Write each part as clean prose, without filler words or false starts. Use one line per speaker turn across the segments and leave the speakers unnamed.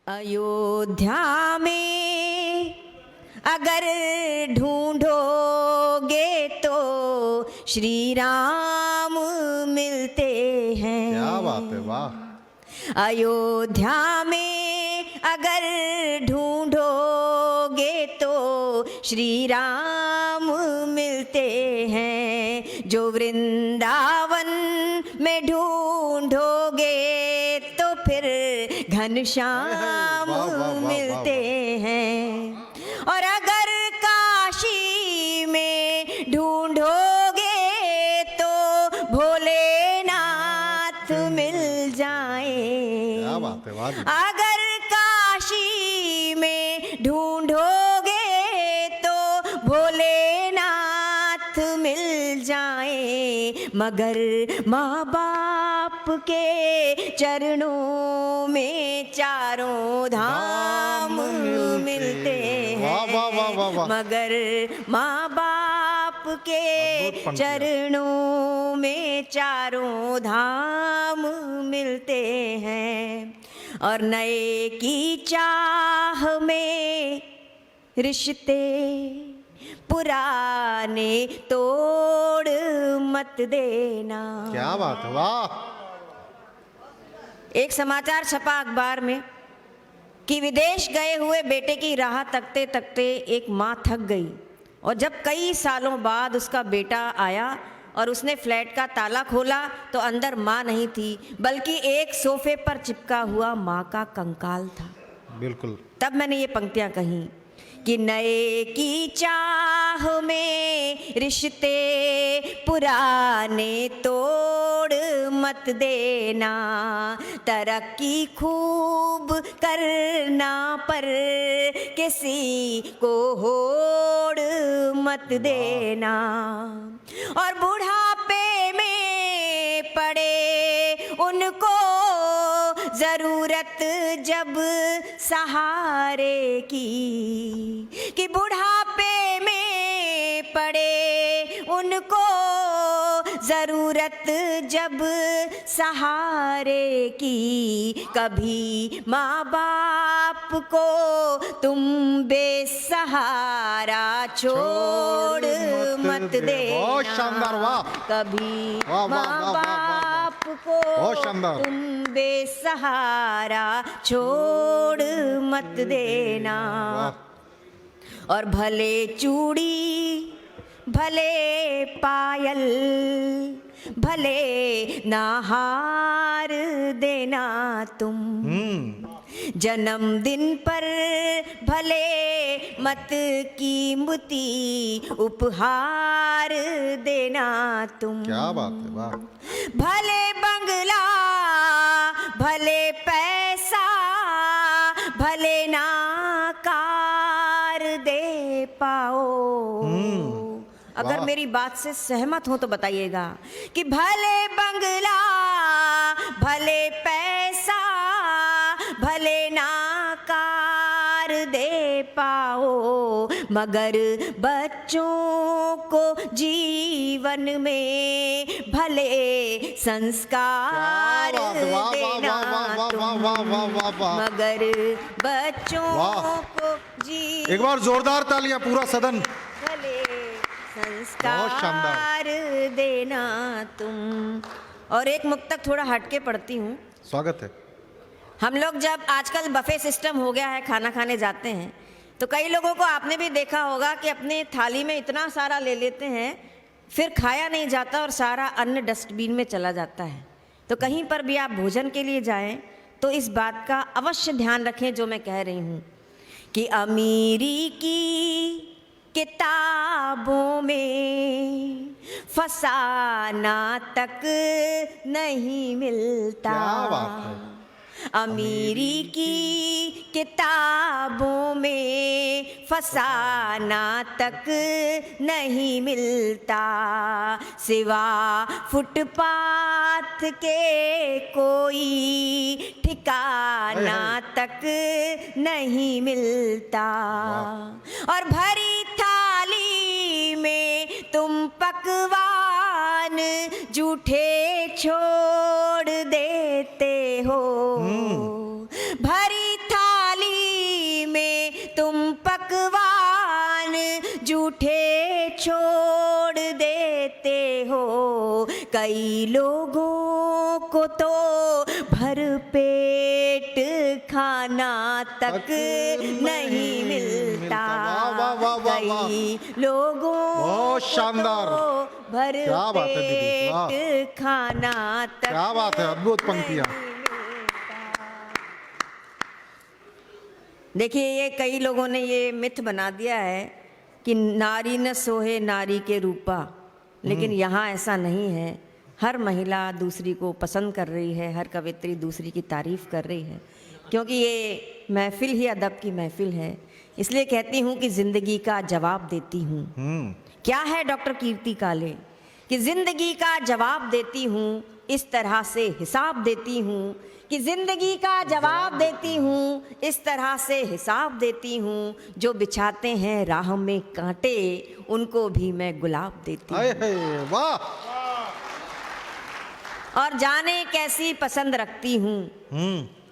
अयोध्या में अगर ढूंढोगे तो श्री राम मिलते हैं।
क्या बात है, वाह।
अयोध्या में अगर ढूंढोगे तो श्री राम मिलते हैं। जो वृंदावन में ढूंढोगे तो फिर घनश्याम मिलते हैं। और अगर काशी में ढूंढोगे तो भोलेनाथ मिल जाए।
क्या बात है, वाह।
अगर काशी में ढूंढोगे तो भोलेनाथ मिल जाए। मगर माँ बाप के चरणों में चारों धाम मिलते हैं। मगर माँ बाप के चरणों में चारों धाम मिलते हैं। और नए की चाह में रिश्ते पुराने तोड़ मत देना।
क्या बात है, वाह।
एक समाचार छपा अखबार में कि विदेश गए हुए बेटे की राह तकते तकते एक माँ थक गई और जब कई सालों बाद उसका बेटा आया और उसने फ्लैट का ताला खोला तो अंदर माँ नहीं थी बल्कि एक सोफे पर चिपका हुआ माँ का कंकाल था।
बिल्कुल।
तब मैंने ये पंक्तियाँ कहीं कि नए की चाह में रिश्ते पुराने तोड़ मत देना। तरक्की खूब करना पर किसी को होड़ मत देना। और बुढ़ापे में पड़े उनको जरूरत जब सहारे की, कि बुढ़ापे में पड़े उनको जरूरत जब सहारे की। कभी माँ बाप को तुम बेसहारा छोड़ मत देना।
बहुत शानदार, वाह।
कभी
वाह, वाह,
माँ
वाह,
बाप को
बहुत शानदार।
तुम बेसहारा छोड़ मत देना। और भले चूड़ी भले पायल भले ना हार देना तुम। जन्मदिन पर भले मत कीमती उपहार देना तुम।
क्या बात है, वाह।
भले बंगला भले पैसा भले ना कार दे पाओ। अगर मेरी बात से सहमत हो तो बताइएगा कि भले बंगला भले पैसा भले ना कार दे पाओ मगर बच्चों को जीवन में भले संस्कार देना तुम। मगर बच्चों को
एक बार जोरदार तालियां, पूरा सदन।
भले संस्कार देना तुम। और एक मुक्तक थोड़ा हटके पढ़ती हूँ।
स्वागत है।
हम लोग जब आजकल बफे सिस्टम हो गया है, खाना खाने जाते हैं तो कई लोगों को आपने भी देखा होगा कि अपने थाली में इतना सारा ले लेते हैं फिर खाया नहीं जाता और सारा अन्न डस्टबिन में चला जाता है। तो कहीं पर भी आप भोजन के लिए जाएं तो इस बात का अवश्य ध्यान रखें जो मैं कह रही हूँ कि अमीरी की किताबों में फसाना तक नहीं मिलता।
क्या बात है।
अमीरी की किताबों में फसाना तक नहीं मिलता। सिवा फुटपाथ के कोई ठिकाना तक नहीं मिलता। और भरी थाली में तुम पकवान जूठे छोड़ देते हो। भरी थाली कई लोगों को तो भर पेट खाना तक नहीं मिलता।
वाह, वाह, वाह, वाह, वाह।
कई लोगों
बहुत शानदार।
को तो भर
क्या बात है दीदी, वाह।
पेट खाना तक
क्या बात है, अद्भुत पंक्तियां।
देखिए, ये कई लोगों ने ये मिथ बना दिया है कि नारी न सोहे नारी के रूपा, लेकिन यहाँ ऐसा नहीं है। हर महिला दूसरी को पसंद कर रही है, हर कवित्री दूसरी की तारीफ कर रही है, क्योंकि ये महफिल ही अदब की महफिल है। इसलिए कहती हूँ कि जिंदगी का जवाब देती हूँ। क्या है डॉक्टर कीर्ति काले कि जिंदगी का जवाब देती हूँ, इस तरह से हिसाब देती हूँ कि जिंदगी का जवाब देती हूँ, इस तरह से हिसाब देती हूँ। जो बिछाते हैं राह में कांटे, उनको भी मैं गुलाब देती हूँ।
हाय हाय, वाह।
और जाने कैसी पसंद रखती हूँ,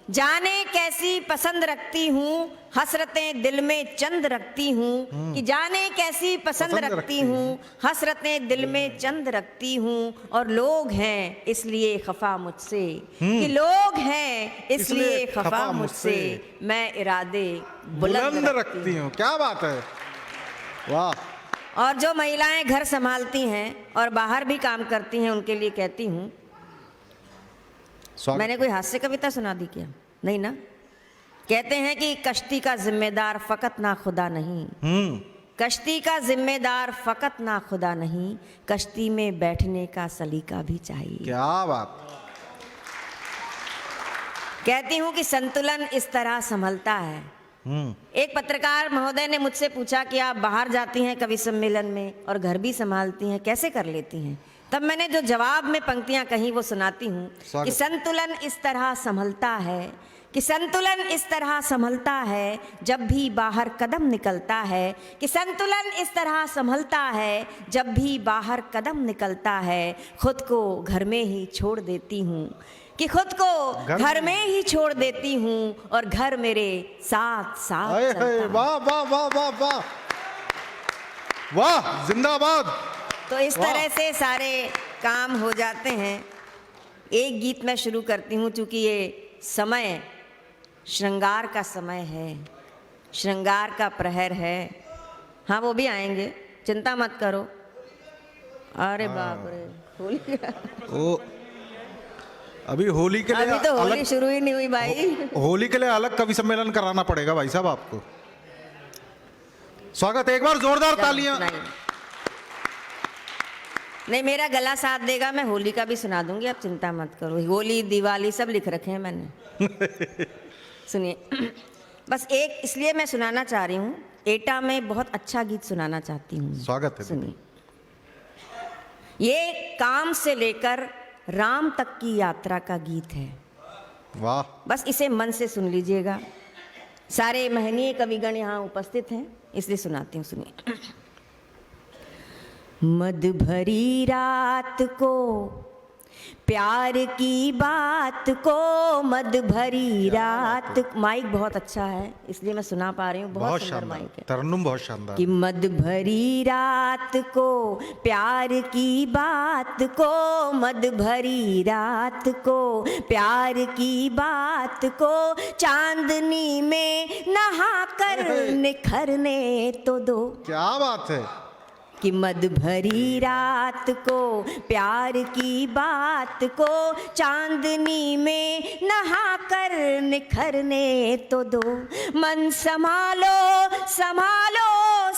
जाने कैसी पसंद रखती हूँ, हसरतें दिल में चंद रखती हूँ कि जाने कैसी पसंद रखती हूँ, हसरतें दिल में चंद रखती हूँ। और लोग हैं इसलिए खफा मुझसे, कि लोग हैं इसलिए खफा मुझसे, मैं इरादे बुलंद रखती हूँ।
क्या बात है, वाह।
और जो महिलाएं घर संभालती हैं और बाहर भी काम करती हैं, उनके लिए कहती हूँ, मैंने कोई हास्य कविता सुना दी क्या? नहीं ना। कहते हैं कि कश्ती का जिम्मेदार फकत ना खुदा नहीं, कश्ती का जिम्मेदार फकत ना खुदा नहीं, कश्ती में बैठने का सलीका भी चाहिए।
क्या बात।
कहती हूँ कि संतुलन इस तरह संभलता है। एक पत्रकार महोदय ने मुझसे पूछा कि आप बाहर जाती हैं कवि सम्मेलन में और घर भी संभालती हैं, कैसे कर लेती हैं? तब मैंने जो जवाब में पंक्तियां कही वो सुनाती हूँ कि संतुलन इस तरह संभलता है, कि संतुलन इस तरह संभलता है जब भी बाहर कदम निकलता है, कि संतुलन इस तरह संभलता है जब भी बाहर कदम निकलता है। खुद को घर में ही छोड़ देती हूँ, कि खुद को घर में ही छोड़ देती हूँ और घर मेरे साथ साथ चलता है।
वाह वाह वाह वाह वाह वाह, जिंदाबाद।
तो इस तरह से सारे काम हो जाते हैं। एक गीत मैं शुरू करती हूँ, क्योंकि ये समय श्रृंगार का समय है, श्रृंगार का प्रहर है। हाँ, वो भी आएंगे, चिंता मत करो। अरे बाप रे, होली
ओ, अभी होली के लिए
अभी तो होली शुरू ही नहीं हुई भाई।
होली के लिए अलग कवि सम्मेलन कराना पड़ेगा भाई साहब आपको। स्वागत है, एक बार जोरदार तालियां।
नहीं, मेरा गला साथ देगा, मैं होली का भी सुना दूंगी, आप चिंता मत करो। होली दिवाली सब लिख रखे हैं मैंने। सुनिए, बस एक इसलिए मैं सुनाना चाह रही हूँ, एटा में बहुत अच्छा गीत सुनाना चाहती हूँ।
स्वागत है।
सुनिए, ये काम से लेकर राम तक की यात्रा का गीत है।
वाह।
बस इसे मन से सुन लीजिएगा। सारे महनीय कविगण यहाँ उपस्थित हैं, इसलिए सुनाती हूँ। सुनिए। मद भरी रात को प्यार की बात को, मद भरी रात। माइक बहुत अच्छा है इसलिए मैं सुना पा रही हूँ, बहुत सुंदर माइक है,
तरन्नुम बहुत शानदार।
कि मद भरी रात को प्यार की बात को, मद भरी रात को प्यार की बात को, चांदनी में नहा कर निखरने तो दो।
क्या बात है।
कि मद भरी रात को प्यार की बात को, चांदनी में नहा कर निखरने तो दो। मन संभालो संभालो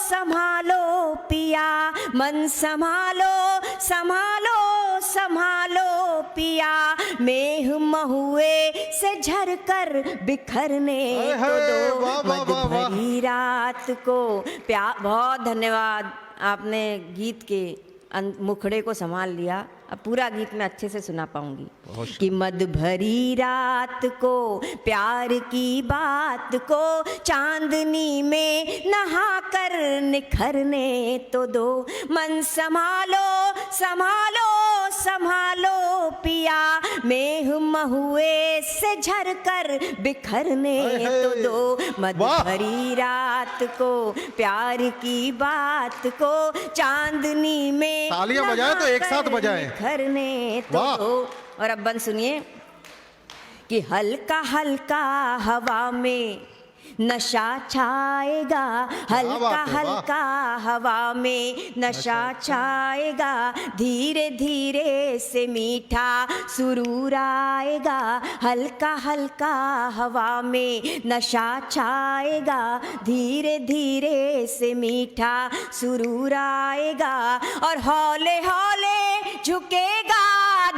संभालो पिया, मन संभालो संभालो संभालो पिया, मेह महुए से झर कर बिखरने तो दो। मद भरी रात को प्यार। बहुत धन्यवाद, आपने गीत के मुखड़े को संभाल लिया। अब पूरा गीत मैं अच्छे से सुना पाऊंगी। कि मद भरी रात को प्यार की बात को, चांदनी में नहा कर निखरने तो दो। मन संभालो संभालो संभालो पिया, मेह महुए से झर कर बिखरने तो दो। मद
वाह।
भरी रात को, प्यार की बात को चांदनी में
तालियां बजाएं तो एक साथ बजाएं।
निखरने तो
वाह।
दो। और अब बंद सुनिए कि हल्का हल्का हवा में नशा छाएगा, हल्का
बात है, वाह।
हल्का हवा में नशा छाएगा, धीरे धीरे से मीठा सुरूर आएगा, हल्का हल्का हवा में नशा छाएगा, धीरे धीरे से मीठा सुरूर आएगा, और हौले हौले झुकेगा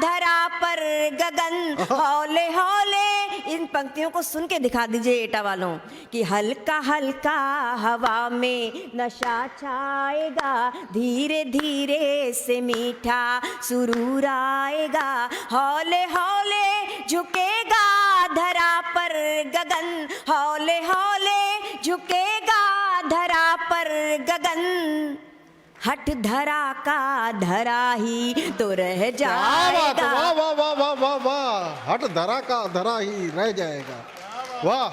धरा पर गगन, हौले हौले। इन पंक्तियों को सुन के दिखा दीजिए एटा वालों कि हल्का हल्का हवा में नशा छाएगा, धीरे धीरे से मीठा सुरूर आएगा, हौले हौले झुकेगा धरा पर गगन, हौले हौले झुकेगा धरा पर गगन, हट धरा का धरा ही तो रह
क्या बात,
जाएगा।
वाह वाह वाह वाह वाह वाह, हट धरा का धरा ही रह जाएगा। वाह,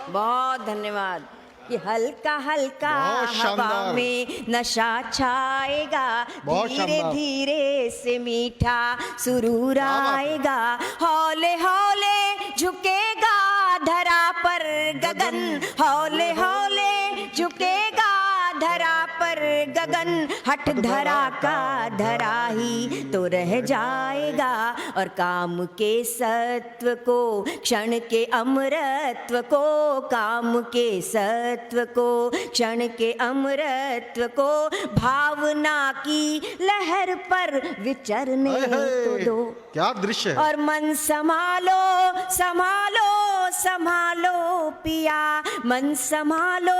बहुत धन्यवाद। कि हल्का हल्का
बहुत
हवा
शानदार।
में नशा छाएगा,
बहुत
धीरे
शानदार।
धीरे से मीठा सुरूर
क्या बात है।
आएगा, हौले हौले झुकेगा धरा पर गगन, हौले हौले झुकेगा धरा पर गगन, हट धरा का धरा ही तो रह जाएगा, और काम के सत्व को, क्षण के अमरत्व को, काम के सत्व को, क्षण के अमरत्व को, भावना की लहर पर विचरने
हाय
तो
हाय,
दो,
क्या दृश्य है।
और मन संभालो संभालो संभालो पिया, मन संभालो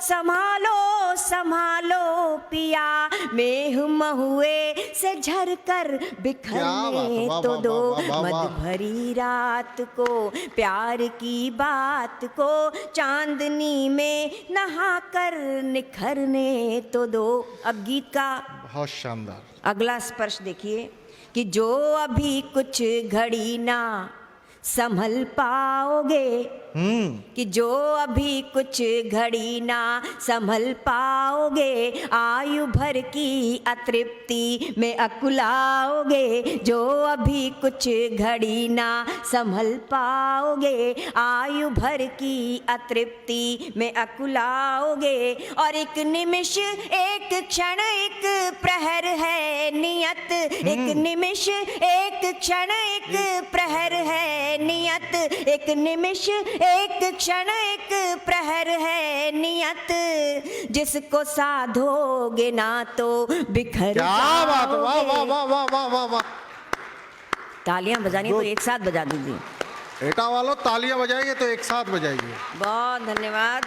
संभालो संभालो पिया, मेह महुए से झरकर
क्या बात,
बिखरने
वाह,
तो
वाह,
दो,
वाह, वाह, वाह।
मद भरी रात को, प्यार की बात को चांदनी में नहाकर निखरने तो दो। अब गीत का
बहुत शानदार।
अगला स्पर्श देखिए कि जो अभी कुछ घड़ी ना संभल पाओगे, कि जो अभी कुछ घड़ी ना संभल पाओगे, आयु भर की अतृप्ति में अकुलाओगे, जो अभी कुछ घड़ी ना संभल पाओगे, आयु भर की अतृप्ति में अकुलाओगे, और एक निमिष एक क्षण एक प्रहर है नियत, एक निमिष एक क्षण एक प्रहर है नियत, एक निमिष एक क्षण एक प्रहर है नियत, जिसको साधोगे ना तो बिखर
क्या बात, वाह
जाओगे।
वाह वाह वाह वाह वाह वाह।
तालियां बजानी तो एक साथ बजा दीजिए।
एटा वालों तालियां बजाइए तो एक साथ बजाइए।
बहुत धन्यवाद।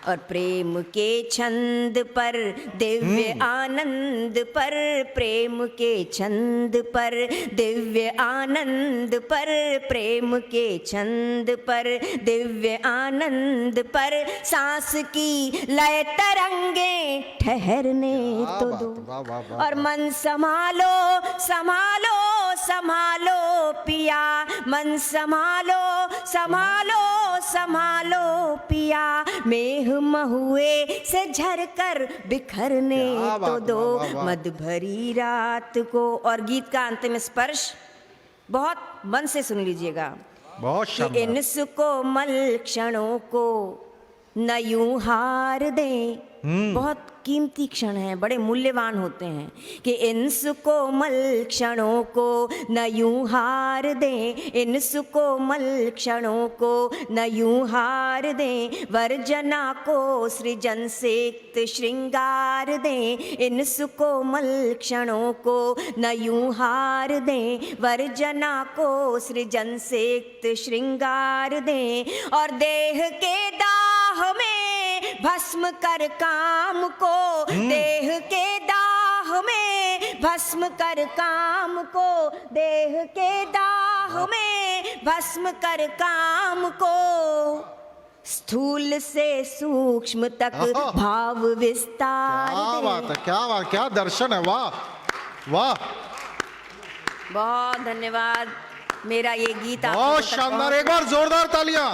और प्रेम के छंद पर दिव्य आनंद पर, प्रेम के छंद पर दिव्य आनंद पर, प्रेम के छंद पर दिव्य आनंद पर, सांस की लय तरंगे ठहरने
क्या
तो
बात,
दो,
वाह वाह वाह।
और मन संभालो संभालो संभालो पिया, मन संभालो संभालो संभालो पिया, मेह महुए से झरकर बिखरने
क्या
तो
बात,
दो,
वाह, वाह, वाह।
मद भरी रात को। और गीत का अंतिम स्पर्श बहुत मन से सुन लीजिएगा
बहुत
कि
शानदार।
इन सुकोमल क्षणों को न यूं हार दें, बहुत कीमती क्षण हैं, बड़े मूल्यवान होते हैं, कि इन सुकोमल क्षणों को न यूं हार दें, इन सुकोमल क्षणों को न यूं हार दें, वर्जना को सृजन से श्रृंगार दें, इन सुकोमल क्षणों को न यूं हार दें, वर्जना को सृजन से श्रृंगार दें, और देह के दाह में भस्म कर काम को, देह के दाह में भस्म कर काम को, देह के दाह में भस्म कर काम को, स्थूल से सूक्ष्म तक
आहा।
भाव विस्तार
क्या
दे।
बात है, क्या बात, क्या दर्शन है, वाह वाह।
बहुत धन्यवाद। मेरा ये गीत आप
बहुत
लोगों तक
शानदार,
पहुंच-
एक बार जोरदार तालियां।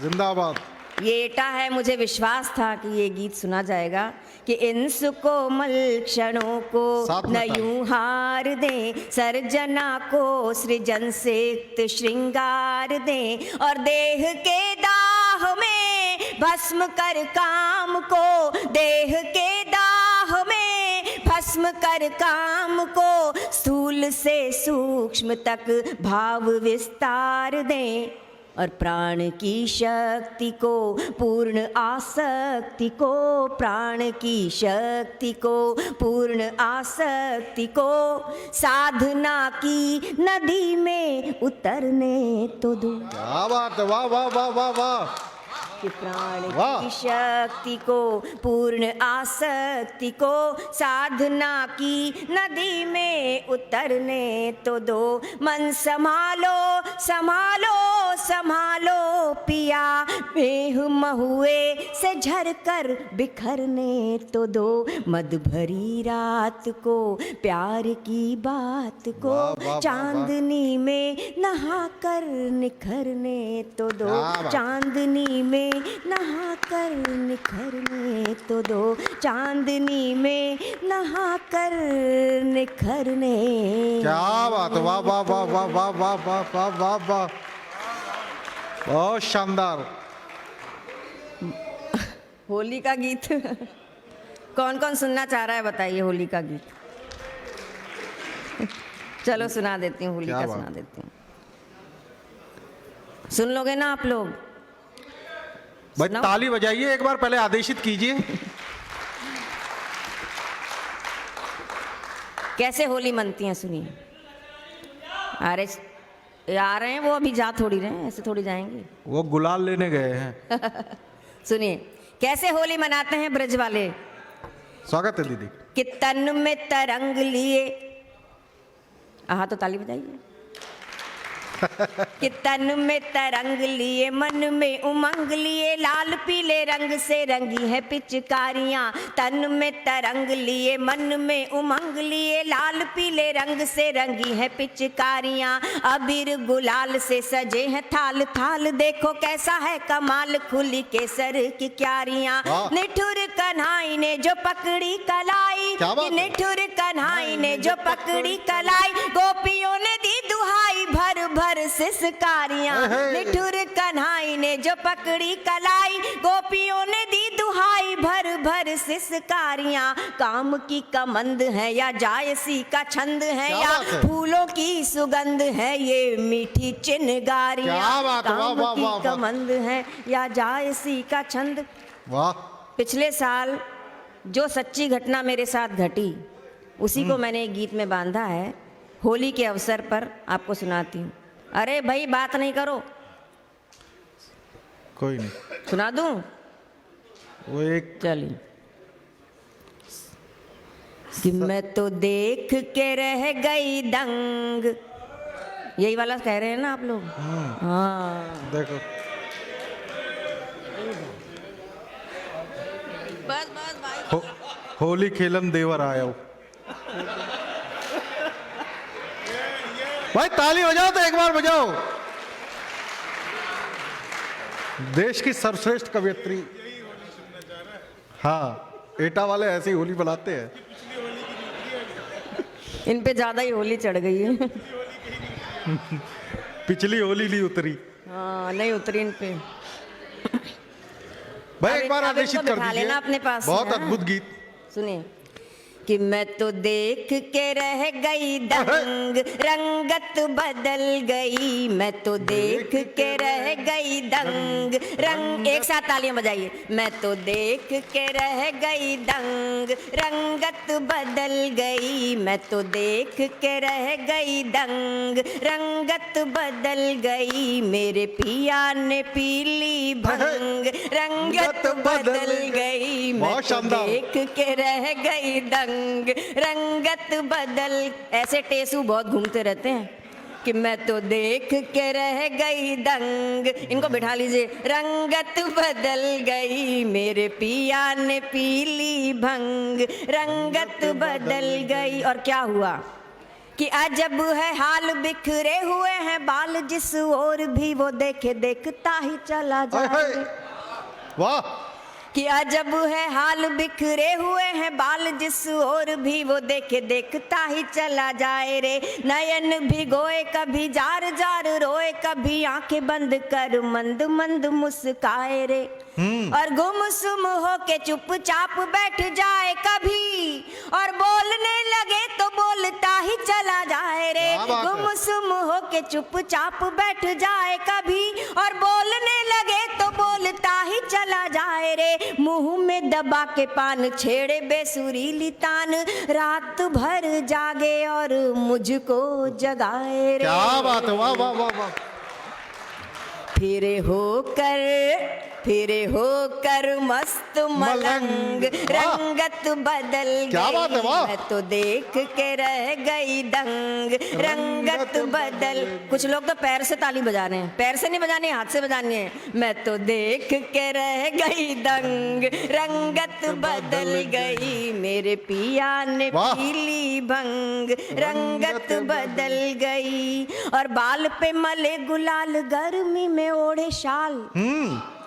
जिंदाबाद।
ये एटा है, मुझे विश्वास था कि ये गीत सुना जाएगा कि इन सुकोमल क्षणों को
साथ
न
में था।
यूं हार दें, सर्जना को सृजन से युक्त श्रृंगार दें, और देह के दाह में भस्म कर काम को, देह के दाह में भस्म कर काम को, स्थूल से सूक्ष्म तक भाव विस्तार दें, और प्राण की शक्ति को पूर्ण आसक्ति को, प्राण की शक्ति को पूर्ण आसक्ति को, साधना की नदी में उतरने तो दो।
क्या बात है, वाह वाह वाह वाह वाह।
कि प्राण
वाह।
की शक्ति को पूर्ण आसक्ति को, साधना की नदी में उतरने तो दो। मन संभालो संभालो संभालो पिया, मेह महुए से झरकर बिखरने तो दो। मद भरी रात को प्यार की बात को,
वाह, वाह, वाह,
चांदनी में नहाकर निखरने तो दो।
क्या बात।
चांदनी में नहाकर निखरने तो दो, चांदनी में नहाकर निखरने।
क्या बात, वाह वाह वाह वाह वाह वाह वाह वाह वाह वाह, बहुत शानदार।
होली का गीत कौन कौन सुनना चाह रहा है बताइए, होली का गीत। चलो सुना देती हूँ, होली
क्या
का
बात।
सुना देती हूँ, सुन लोगे ना आप लोग?
भाई
सुनाओ।
ताली बजाइए एक बार, पहले आदेशित कीजिए।
कैसे होली मनती हैं सुनिए। अरे आ रहे हैं वो, अभी जा थोड़ी रहे हैं, ऐसे थोड़ी जाएंगे।
वो गुलाल लेने गए हैं।
सुनिए कैसे होली मनाते हैं ब्रज वाले।
स्वागत है दीदी।
कि तन में तरंग लिए, आहा तो ताली बजाइए। कि तन में तरंग लिए, मन में उमंग लिए, लाल पीले रंग से रंगी है पिचकारियां। तन में तरंग लिए, मन में उमंग लिए, लाल पीले रंग से रंगी है पिचकारियां। अबीर गुलाल से सजे हैं थाल थाल, देखो कैसा है कमाल, खुली केसर की क्यारियां।
वाह।
निठुर कन्हाई ने जो पकड़ी कलाई,
क्या बात
कि
है?
निठुर कन्हाई ने जो पकड़ी कलाई, गोपियों ने दी दुहाई भर भर सिसकारियां।
हे।
निठुर कन्हाई ने जो पकड़ी कलाई, गोपियों ने दी दुहाई भर भर सिसकारियां। काम की कमंद है या जायसी का छंद है,
क्या
या
बात है?
फूलों की सुगंध है ये मीठी चिनगारियां।
क्या बात है, वाह,
काम
वाह,
की
वाह, वाह।
कमंद है या जायसी का छंद।
वाह।
पिछले साल जो सच्ची घटना मेरे साथ घटी, उसी को मैंने एक गीत में बांधा है। होली के अवसर पर आपको सुनाती हूँ। अरे भाई बात नहीं करो,
कोई नहीं,
सुना दूं?
वो एक
चलिए। कि मैं तो देख के रह गई दंग, यही वाला कह रहे हैं ना आप लोग? हाँ
देखो,
बस बस भाई।
होली खेलन देवर आयो। भाई ताली बजाओ तो एक बार बजाओ। देश की सर्वश्रेष्ठ कवियत्री। हाँ, एटा वाले ऐसी होली बनाते हैं।
इन पे ज्यादा ही होली चढ़ गई है।
पिछली होली नहीं उतरी।
हाँ नहीं उतरी इन पे।
भाई
अब
एक बार
अब
आदेशित
इनको
कर
बिठा
दीजिए।
लेना अपने पास।
बहुत
हाँ।
अद्भुत गीत।
सुनिए। कि मैं तो देख के रह गई दंग, रंगत बदल गई। मैं तो देख के रह गई दंग, रंग, एक साथ तालियां बजाइए। मैं तो देख के रह गई दंग, रंगत बदल गई। मैं तो देख के रह गई दंग, रंगत बदल गई। मेरे पिया ने पीली भंग, रंगत बदल गई। मैं
बहुत
तो
शानदार।
देख के रह गई दंग, रंगत बदल। ऐसे टेसू बहुत घूमते रहते हैं कि मैं तो देख के रह गई दंग। इनको बिठा लीजिए। रंगत बदल गई, मेरे पिया ने पीली भंग, रंगत बदल गई। और क्या हुआ कि अजब है हाल बिखरे हुए हैं बाल, जिस ओर भी वो देखे देखता ही चला
हाय,
जाए
हाय।
रे।
वाह
कि अजब है हाल बिखरे हुए हैं बाल, जिस ओर भी वो देखे देखता ही चला जाए रे। नयन भिगोए कभी जार जार रोए, कभी आंखें बंद कर मंद मंद मुस्काए रे। और गुमसुम हो के चुपचाप बैठ जाए कभी, और बोलने लगे तो बोलता ही चला जाए रे।
क्या बात है?
गुमसुम हो के चुपचाप बैठ जाए कभी, और बोलने लगे तो बोलता ही चला जाए रे। मुंह में दबा के पान छेड़े बेसुरीली तान, रात भर जागे और मुझको जगाए रे।
क्या बात है, वाह वाह वाह वाह।
फिरे होकर मस्त मलंग, रंगत बदल
क्या बात है,
गई
वाह।
मैं तो देख के रह गई दंग, रंगत बदल। कुछ लोग तो पैर से ताली बजा रहे हैं, पैर से नहीं बजानी, हाथ से बजानी है। मैं तो देख के रह गई दंग, रंगत बदल गई मेरे पिया ने
वाह।
पीली भंग, रंगत बदल गई। और बाल पे मले गुलाल, गर्मी में ओढ़े शाल।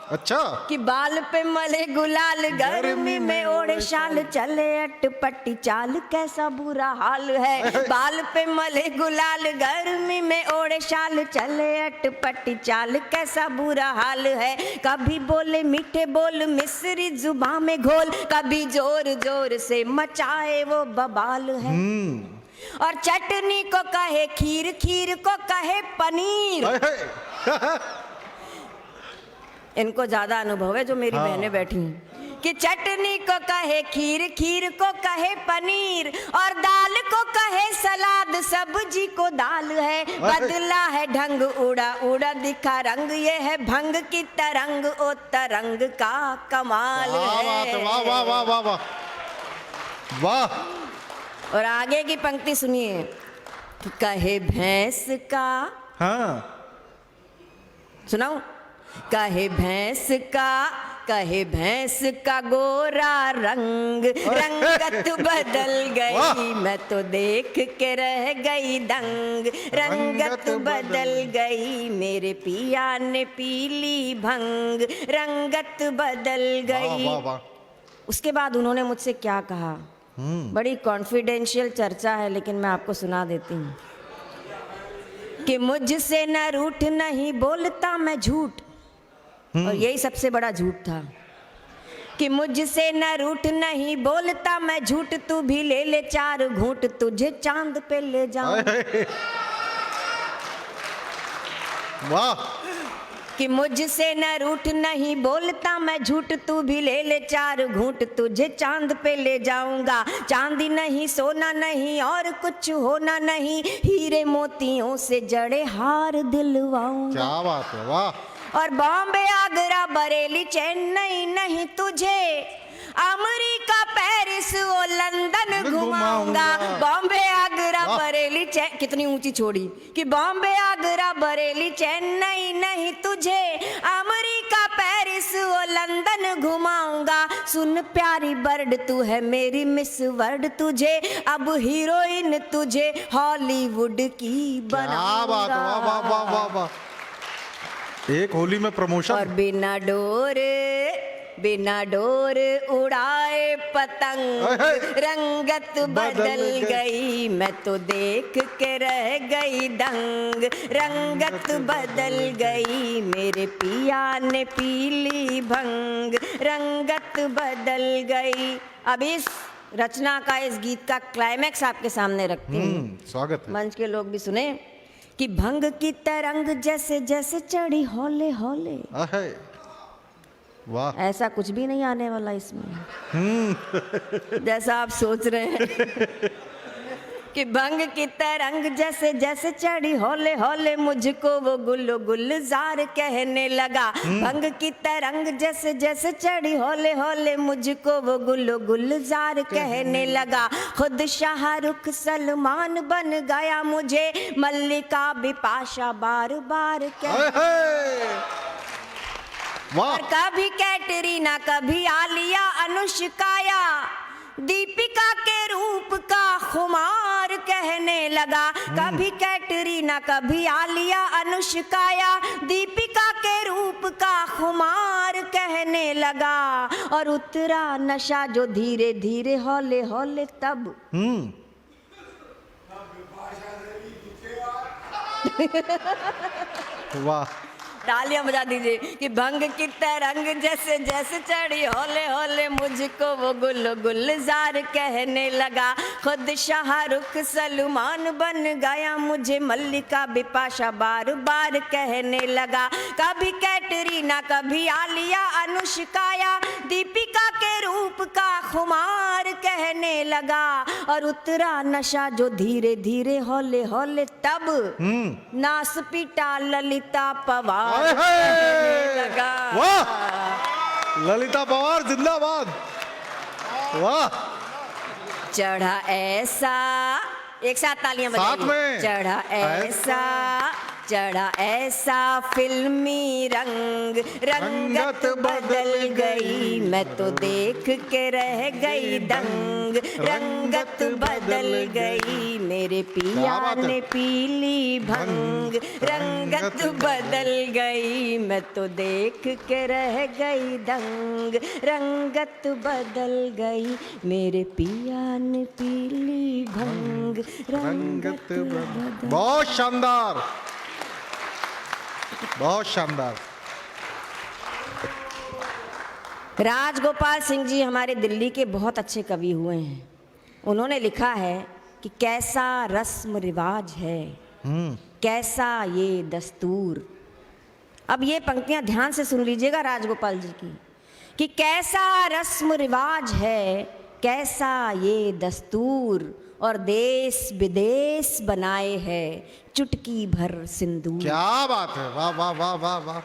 अच्छा।
कि बाल पे मले गुलाल, गर्मी में ओढ़े शाल, चले अटपटी चाल, कैसा बुरा हाल है। बाल पे मले गुलाल, गर्मी में ओढ़े शाल, चले अटपटी चाल, कैसा बुरा हाल है। कभी बोले मीठे बोल मिस्री जुबान में घोल, कभी जोर जोर से मचाए वो बवाल है। और चटनी को कहे खीर, खीर को कहे पनीर।
हाय, हाय।
इनको ज्यादा अनुभव है जो मेरी बहनें बैठी हैं। कि चटनी को कहे खीर, खीर को कहे पनीर, और दाल को कहे सलाद, सब्जी को दाल है। बदला है ढंग, उड़ा उड़ा दिखा रंग, ये है भंग की तरंग, ओ तरंग का कमाल
क्या बात है, वाह वाह वाह वाह वाह वाह।
और आगे की पंक्ति सुनिए। कि कहे भैंस का,
हाँ
सुनाऊं? कहे भैंस का गोरा रंग, रंगत बदल गई मैं तो देख के रह गई दंग, रंगत बदल गई मेरे पिया ने पीली भंग, रंगत बदल गई।
वाह वाह।
उसके बाद उन्होंने मुझसे क्या कहा, बड़ी कॉन्फिडेंशियल चर्चा है लेकिन मैं आपको सुना देती हूँ। कि मुझसे न रूठ नहीं बोलता मैं झूठ, और यही सबसे बड़ा झूठ था। कि मुझसे न रूठ नहीं बोलता मैं झूठ, तू भी ले ले 4 घूंट, तुझे चांद पे ले जाऊं।
वाह।
कि मुझसे न रूठ नहीं बोलता मैं झूठ, तू भी ले ले 4 घूंट, तुझे चांद पे ले जाऊंगा। चांदी नहीं, सोना नहीं, और कुछ होना नहीं, हीरे मोतियों से जड़े हार दिलवाऊंगा।
क्या बात है, वाह।
और बॉम्बे आगरा बरेली चेन्नई नहीं, तुझे अमेरिका पेरिस वो लंदन घुमाऊंगा। बॉम्बे आगरा बरेली कितनी ऊंची छोड़ी। कि बॉम्बे आगरा बरेली चेन्नई नहीं, तुझे अमेरिका पेरिस वो लंदन घुमाऊंगा। सुन प्यारी बर्ड तू है मेरी मिस वर्ल्ड, तुझे अब हीरोइन तुझे हॉलीवुड की बनाऊंगा।
क्या बात, वाह वाह वाह वाह वाह। एक होली में प्रमोशन।
और बिना डोर उड़ाए पतंग, रंगत बदल गई मैं तो देख के रह गई दंग, रंगत बदल गई मेरे पिया ने पीली भंग, रंगत बदल गई। अब इस रचना का, इस गीत का क्लाइमैक्स आपके सामने रखती हूँ,
स्वागत है।
मंच के लोग भी सुने। कि भंग की तरंग जैसे जैसे चढ़ी हौले हौले,
वाह।
ऐसा कुछ भी नहीं आने वाला इसमें जैसा आप सोच रहे हैं। कि भंग की तरंग जैसे जैसे चढ़ी हौले हौले, मुझको वो गुल्लो गुलजार कहने लगा। भंग की तरंग जैसे जैसे चढ़ी हौले हौले, मुझको वो गुल्लो गुलजार कहने लगा। खुद शाहरुख सलमान बन गया मुझे, मल्लिका बिपाशा बार बार और कभी कैटरीना कभी आलिया अनुष्काया, दीपिका के रूप का खुमार कहने लगा। कभी कैटरीना कभी आलिया अनुष्काया, दीपिका के रूप का खुमार कहने लगा। और उतरा नशा जो धीरे धीरे हौले हौले तब।
वाह,
तालियां बजा दीजिए कि भंग की तरंग जैसे जैसे चढ़ी हौले हौले मुझको वो गुल गुलजार कहने लगा। खुद शाहरुख सलमान बन गया, मुझे मल्लिका बिपाशा बार बार कहने लगा। कभी कैटरीना कभी आलिया अनुष्काया, दीपिका के रूप का खुमार कहने लगा। और उतरा नशा जो धीरे धीरे हौले हौले तब। नास पीटा ललिता पवार लगा।
वाह, ललिता पवार जिंदाबाद। वाह,
चढ़ा ऐसा, एक साथ तालियां
साथ
बजाइए।
में।
चढ़ा ऐसा, चढ़ा ऐसा फिल्मी रंग, रंगत बदल गई, मैं तो देख के रह गई दंग। रंगत बदल गई, मेरे पिया ने पीली भंग। रंगत बदल गई, मैं तो देख के रह गई दंग। रंगत बदल गई, मेरे पिया ने पीली भंग। रंगत बदल।
बहुत शानदार, बहुत शानदार।
राजगोपाल सिंह जी हमारे दिल्ली के बहुत अच्छे कवि हुए हैं। उन्होंने लिखा है कि कैसा रस्म रिवाज है, कैसा ये दस्तूर। अब ये पंक्तियां ध्यान से सुन लीजिएगा राजगोपाल जी की, कि कैसा रस्म रिवाज है, कैसा ये दस्तूर, और देश विदेश बनाए है चुटकी भर सिंदूर।
क्या बात है, वाह वाह वाह वाह वाह।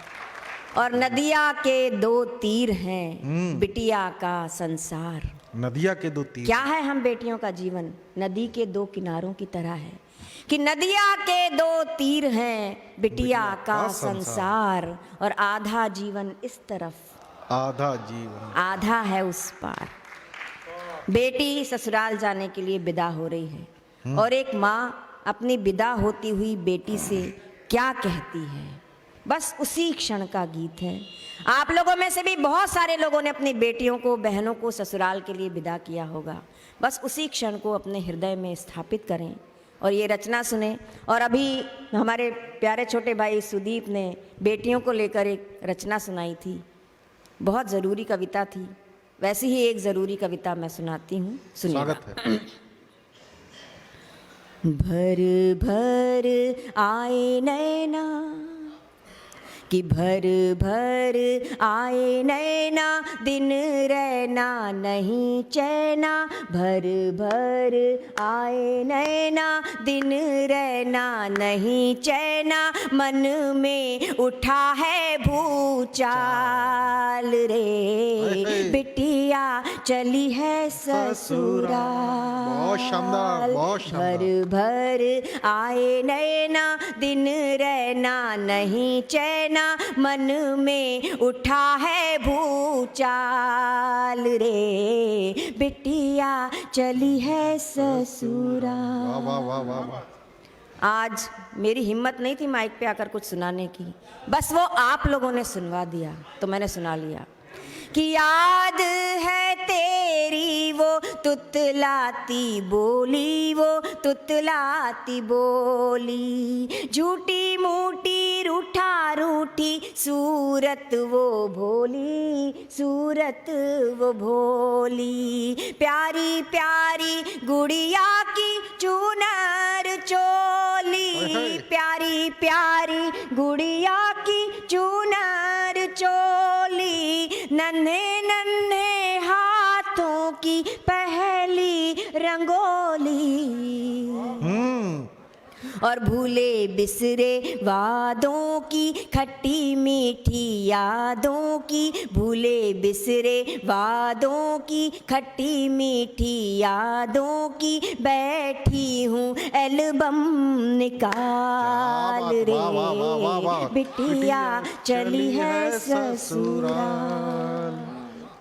और नदिया के दो तीर हैं, बिटिया का संसार।
नदिया के दो तीर।
क्या है हम बेटियों का जीवन, नदी के दो किनारों की तरह है। कि नदिया के दो तीर हैं, बिटिया का संसार। और आधा जीवन इस तरफ,
आधा जीवन,
आधा है उस पार। बेटी ससुराल जाने के लिए विदा हो रही है, और एक माँ अपनी विदा होती हुई बेटी से क्या कहती है, बस उसी क्षण का गीत है। आप लोगों में से भी बहुत सारे लोगों ने अपनी बेटियों को, बहनों को ससुराल के लिए विदा किया होगा। बस उसी क्षण को अपने हृदय में स्थापित करें और ये रचना सुने। और अभी हमारे प्यारे छोटे भाई सुदीप ने बेटियों को लेकर एक रचना सुनाई थी, बहुत ज़रूरी कविता थी। वैसी ही एक ज़रूरी कविता मैं सुनाती हूँ, सुनिए।
स्वागत है।
भर भर आए नैना, कि भर भर आए नैना, दिन रहना नहीं चैना। भर भर आए नैना, दिन रहना नहीं चैना। मन में उठा है भूचाल रे, बिटिया चली है ससुराल।
बहुत शानदार, बहुत शानदार।
भर भर आए नैना, दिन रहना नहीं चैना। मन में उठा है भूचाल रे, बिटिया चली है ससुराल।
वाह वाह वाह वाह वाह।
आज मेरी हिम्मत नहीं थी माइक पे आकर कुछ सुनाने की, बस वो आप लोगों ने सुनवा दिया तो मैंने सुना लिया। कि याद है तेरी वो तुतलाती बोली, वो तुतलाती बोली। झूठी मूठी रूठा रूठी सूरत वो भोली, सूरत वो भोली। प्यारी प्यारी गुड़िया की चुनर चोली, प्यारी प्यारी गुड़िया की चुनर चोली। नन्हे नन्हे हाथों की पहली रंगोली। और भूले बिसरे वादों की खट्टी मीठी यादों की, भूले बिसरे वादों की खट्टी मीठी यादों की। बैठी हूँ एल्बम निकाल रे, बिटिया चली है ससुराल।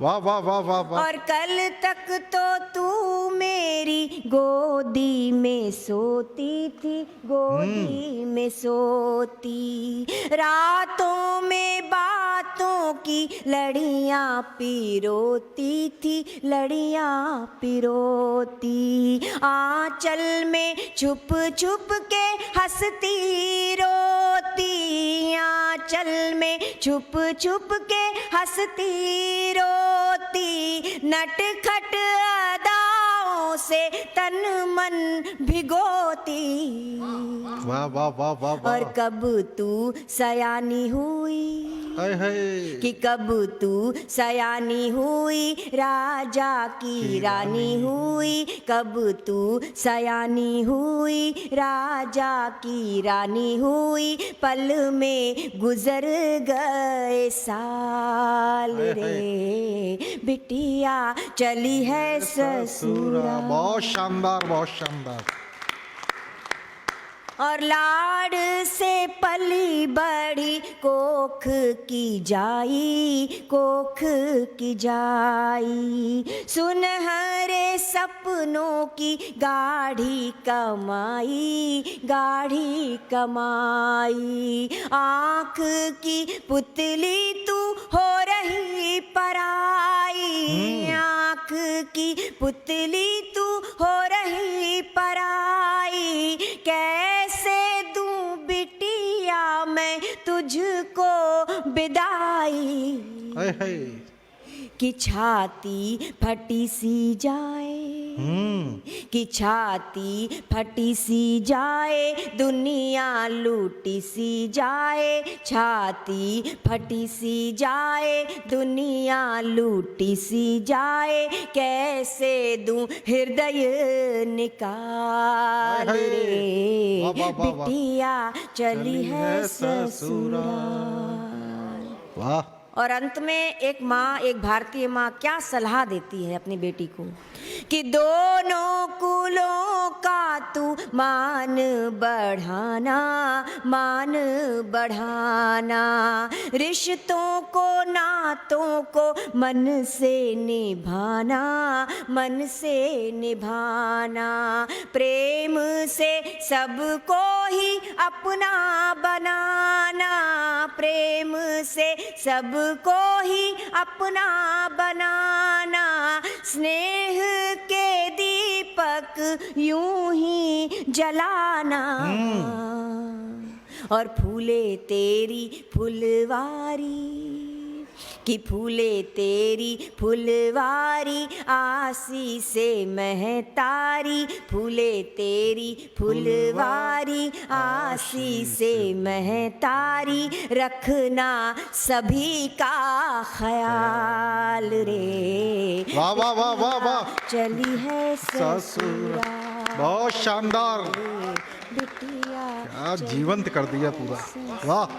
वाह वाह वाह वाह वाह।
और कल तक तो तू मेरी गोदी में सोती थी, गोदी में सोती, रातों में बातों की लड़ियां पिरोती थी, लड़ियां पिरोती, आंचल में छुप छुप के हंसती रोती, आंचल में छुप छुप के हंसती रोती, नटखट अदाओं से तन मन भिगोती,
वाह वाह वाह वाह वाह।
और कब तू सयानी हुई,
हाय हाय।
कि कब तू सयानी हुई, राजा की रानी हुई, कब तू सयानी हुई, राजा की रानी हुई, पल में गुजर गए साल रे, बिटिया चली है ससुरा।
बहुत शानदार बहुत शानदार।
और लाड से पली बड़ी कोख की जाई, कोख की जाई, सुनहरे सपनों की गाढ़ी कमाई, गाढ़ी कमाई, आँख की पुतली तू हो रही पराई, आँख की पुतली तू हो रही पराई, कैसे दूं बिटिया मैं तुझको विदाई,
हाय हाय।
कि छाती फटी सी जाए, कि छाती फटी सी जाए, दुनिया लूटी सी जाए, छाती फटी सी जाए, दुनिया लूटी सी जाए, कैसे दूं हृदय निकाल
हाय हाय।
रे,
वाह, वाह, वाह, वाह।
बिटिया चली है ससुराल।
वाह।
और अंत में एक माँ, एक भारतीय माँ क्या सलाह देती है अपनी बेटी को, कि दोनों कुलों का तू मान बढ़ाना, मान बढ़ाना, रिश्तों को नातों को मन से निभाना, मन से निभाना, प्रेम से सबको ही अपना बनाना, प्रेम से सबको ही अपना बनाना, स्नेह के दीपक यूं ही जलाना, और फूले तेरी फुलवारी, कि फूले तेरी फुलवारी, आसी से महतारी, फूले तेरी फुलवारी, आसी से महतारी, रखना सभी का ख्याल रे,
वाह वाह वाह वाह वाह।
चली है
ससुराल।
ससुराल,
बहुत शानदार।
बिटिया
क्या जीवंत कर दिया पूरा। वाह।